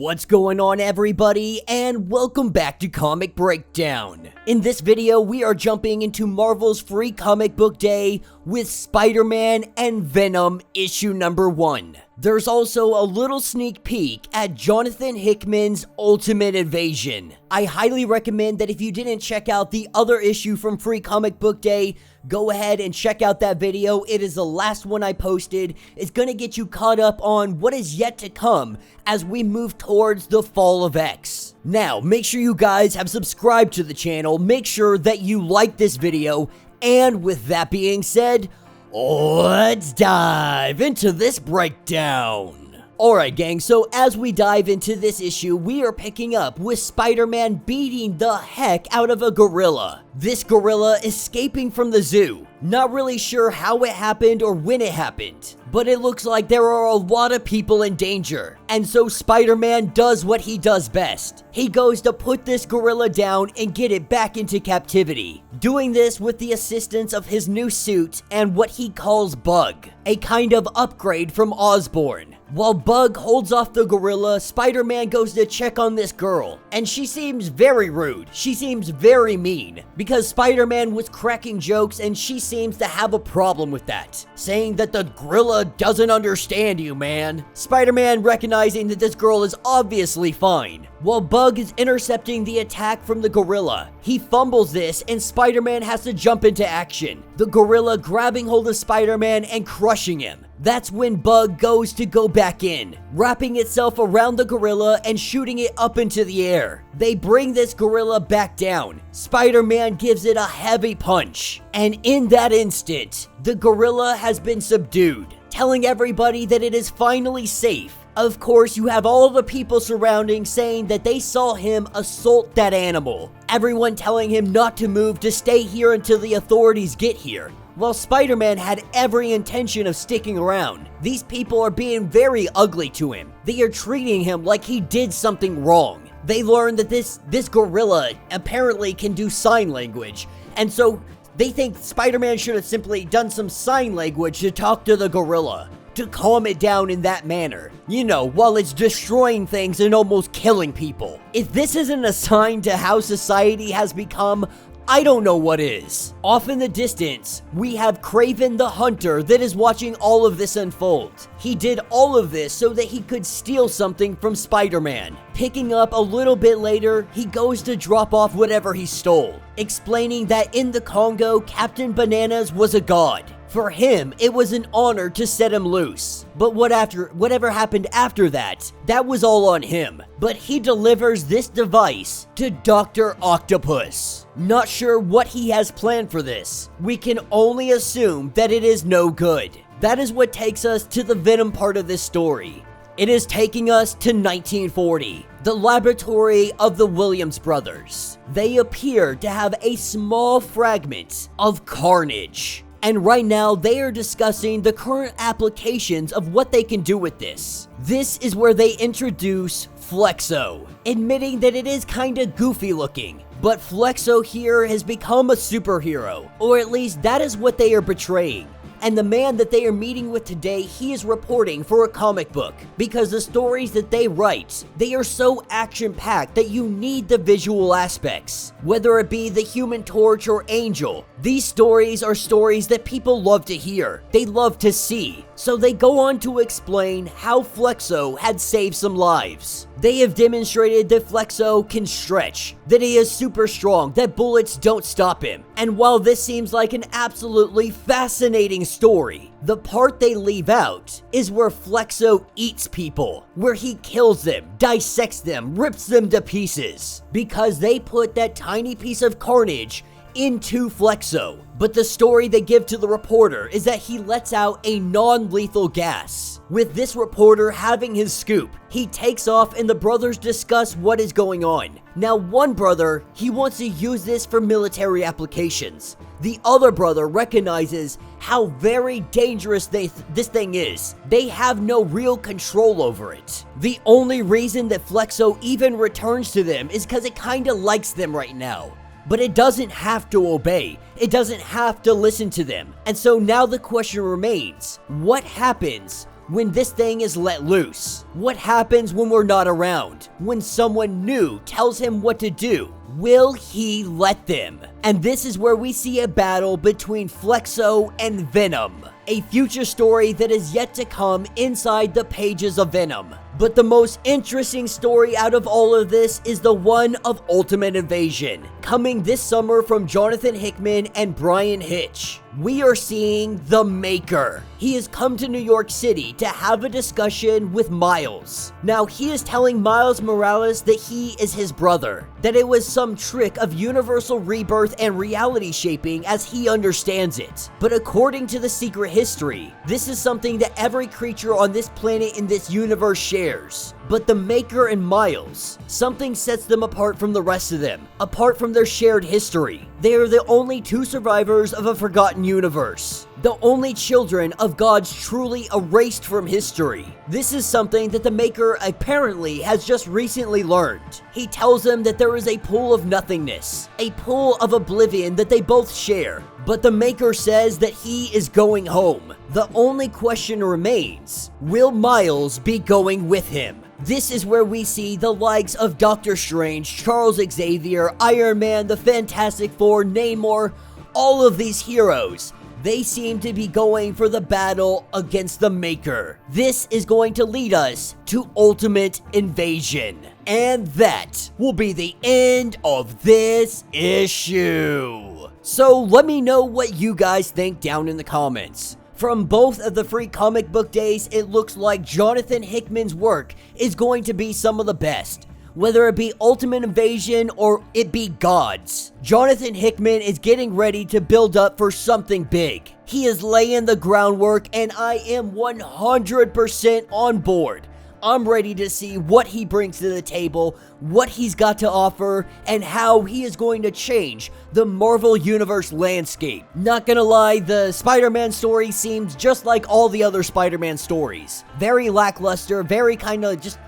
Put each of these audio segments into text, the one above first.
What's going on, everybody, and welcome back to Comic Breakdown. In this video, we are jumping into Marvel's free comic book day with Spider-Man and Venom issue number 1. There's also a little sneak peek at Jonathan Hickman's Ultimate Invasion. I highly recommend that if you didn't check out the other issue from Free Comic Book Day, go ahead and check out that video. It is the last one I posted. It's gonna get you caught up on what is yet to come as we move towards the Fall of X. Now, make sure you guys have subscribed to the channel, make sure that you like this video, and with that being said, let's dive into this breakdown. Alright gang, so as we dive into this issue, we are picking up with Spider-Man beating the heck out of a gorilla. This gorilla escaping from the zoo. Not really sure how it happened or when it happened, but it looks like there are a lot of people in danger. And so Spider-Man does what he does best. He goes to put this gorilla down and get it back into captivity. Doing this with the assistance of his new suit and what he calls Bug, a kind of upgrade from Osborn. While Bug holds off the gorilla, Spider-Man goes to check on this girl, and she seems very rude. She seems very mean, because Spider-Man was cracking jokes and she seems to have a problem with that, saying that the gorilla doesn't understand you, man. Spider-Man recognizing that this girl is obviously fine. While Bug is intercepting the attack from the gorilla, he fumbles this and Spider-Man has to jump into action. The gorilla grabbing hold of Spider-Man and crushing him. That's when Bug goes to go back in, wrapping itself around the gorilla and shooting it up into the air. They bring this gorilla back down. Spider-Man gives it a heavy punch, and in that instant, the gorilla has been subdued, telling everybody that it is finally safe. Of course, you have all the people surrounding saying that they saw him assault that animal. Everyone telling him not to move, to stay here until the authorities get here. While Spider-Man had every intention of sticking around, these people are being very ugly to him. They are treating him like he did something wrong. They learn that this gorilla apparently can do sign language, and so they think Spider-Man should have simply done some sign language to talk to the gorilla, to calm it down in that manner, you know, while it's destroying things and almost killing people. If this isn't a sign to how society has become, I don't know what is. Off in the distance, we have Kraven the Hunter that is watching all of this unfold. He did all of this so that he could steal something from Spider-Man. Picking up a little bit later, he goes to drop off whatever he stole, explaining that in the Congo, Captain Bananas was a god. For him, it was an honor to set him loose. But whatever happened after that, that was all on him. But he delivers this device to Dr. Octopus. Not sure what he has planned for this. We can only assume that it is no good. That is what takes us to the Venom part of this story. It is taking us to 1940, the laboratory of the Williams brothers. They appear to have a small fragment of carnage. And right now, they are discussing the current applications of what they can do with this. This is where they introduce Flexo, admitting that it is kinda goofy looking. But Flexo here has become a superhero, or at least that is what they are portraying. And the man that they are meeting with today, he is reporting for a comic book, because the stories that they write, they are so action-packed that you need the visual aspects. Whether it be the Human Torch or Angel, these stories are stories that people love to hear, they love to see. So they go on to explain how Flexo had saved some lives. They have demonstrated that Flexo can stretch, that he is super strong, that bullets don't stop him. And while this seems like an absolutely fascinating story, the part they leave out is where Flexo eats people, where he kills them, dissects them, rips them to pieces, because they put that tiny piece of carnage into Flexo. But the story they give to the reporter is that he lets out a non-lethal gas. With this reporter having his scoop, he takes off and the brothers discuss what is going on. Now one brother, he wants to use this for military applications. The other brother recognizes how very dangerous this thing is. They have no real control over it. The only reason that Flexo even returns to them is because it kinda likes them right now. But it doesn't have to obey. It doesn't have to listen to them. And so now the question remains, what happens when this thing is let loose? What happens when we're not around? When someone new tells him what to do? Will he let them? And this is where we see a battle between Flexo and Venom, a future story that is yet to come inside the pages of Venom. But the most interesting story out of all of this is the one of Ultimate Invasion, coming this summer from Jonathan Hickman and Brian Hitch. We are seeing the Maker. He has come to New York City to have a discussion with Miles. Now, he is telling Miles Morales that he is his brother, that it was some trick of universal rebirth and reality shaping as he understands it. But according to the secret history, this is something that every creature on this planet in this universe shares. But the Maker and Miles, something sets them apart from the rest of them, apart from their shared history. They are the only two survivors of a forgotten universe, the only children of gods truly erased from history. This is something that the Maker apparently has just recently learned. He tells them that there is a pool of nothingness, a pool of oblivion that they both share. But the Maker says that he is going home. The only question remains, will Miles be going with him? This is where we see the likes of Doctor Strange, Charles Xavier, Iron Man, the Fantastic Four, Namor, all of these heroes. They seem to be going for the battle against the Maker. This is going to lead us to Ultimate Invasion. And that will be the end of this issue. So let me know what you guys think down in the comments. From both of the free comic book days, it looks like Jonathan Hickman's work is going to be some of the best. Whether it be Ultimate Invasion or it be Gods, Jonathan Hickman is getting ready to build up for something big. He is laying the groundwork and I am 100% on board. I'm ready to see what he brings to the table, what he's got to offer, and how he is going to change the Marvel Universe landscape. Not gonna lie, the Spider-Man story seems just like all the other Spider-Man stories. Very lackluster, very just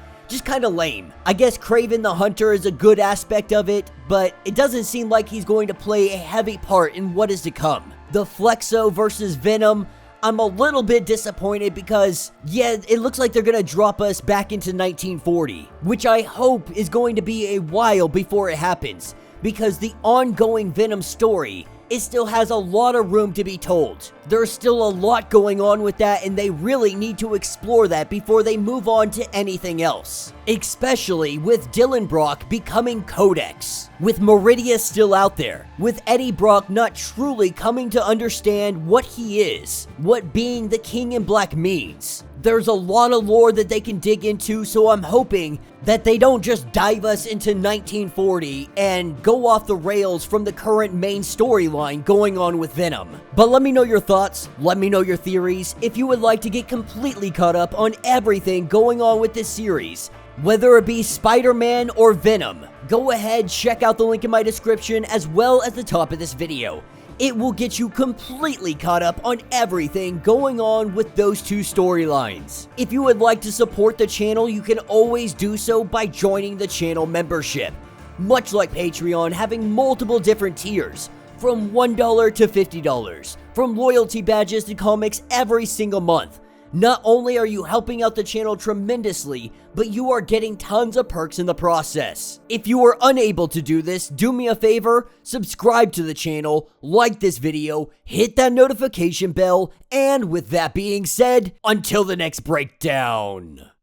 kind of lame. I guess Kraven the Hunter is a good aspect of it, but it doesn't seem like he's going to play a heavy part in what is to come. The Flexo versus Venom, I'm a little bit disappointed because, yeah, it looks like they're gonna drop us back into 1940, which I hope is going to be a while before it happens, because the ongoing Venom story, it still has a lot of room to be told. There's still a lot going on with that, and they really need to explore that before they move on to anything else. Especially with Dylan Brock becoming Codex, with Meridius still out there, with Eddie Brock not truly coming to understand what he is, what being the King in Black means. There's a lot of lore that they can dig into, so I'm hoping that they don't just dive us into 1940 and go off the rails from the current main storyline going on with Venom. But let me know your thoughts, let me know your theories, if you would like to get completely caught up on everything going on with this series, whether it be Spider-Man or Venom. Go ahead, check out the link in my description as well as the top of this video. It will get you completely caught up on everything going on with those two storylines. If you would like to support the channel, you can always do so by joining the channel membership. Much like Patreon, having multiple different tiers, from $1 to $50, from loyalty badges to comics every single month. Not only are you helping out the channel tremendously, but you are getting tons of perks in the process. If you are unable to do this, do me a favor, subscribe to the channel, like this video, hit that notification bell, and with that being said, until the next breakdown.